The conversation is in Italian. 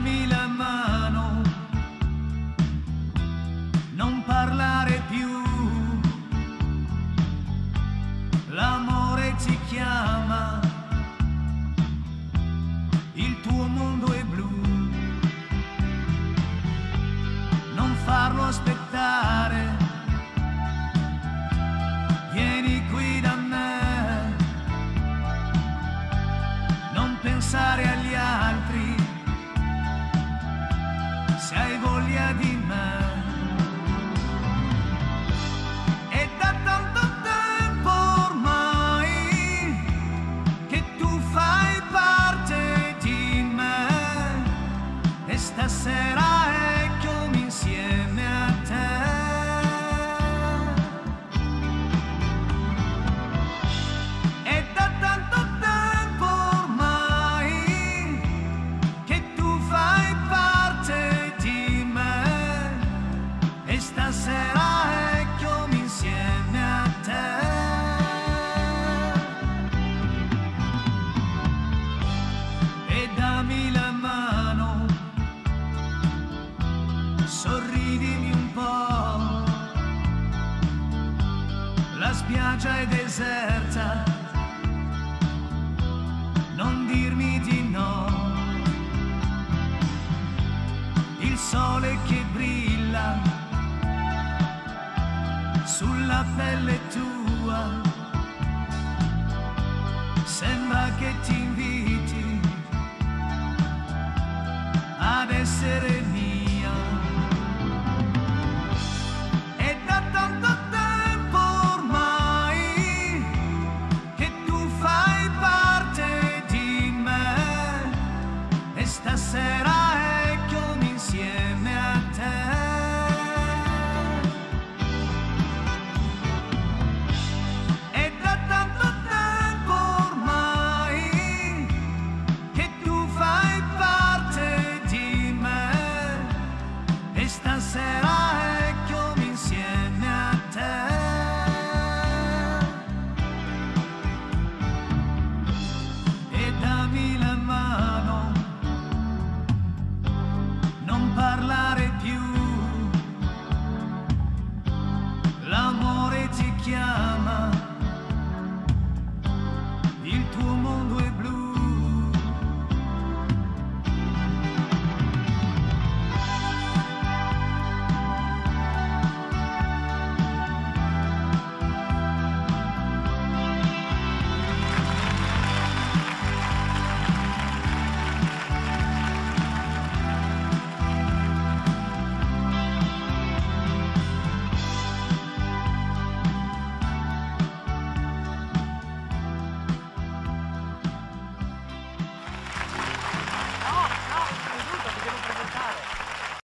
dammi la mano, non parlare più, l'amore ti chiama, il tuo mondo è blu, non farlo aspettare, vieni qui da me, non pensare agli altri, se hai voglia di me. È da tanto tempo ormai che tu fai parte di me e stasera eccomi insieme a te. È da tanto tempo ormai che tu fai parte di me e stasera eccomi insieme a te. E dammi la mano, sorridimi un po', la spiaggia è deserta, non dirmi di no, il sole che brilla sulla pelle tua, sembra che ti inviti ad essere mia.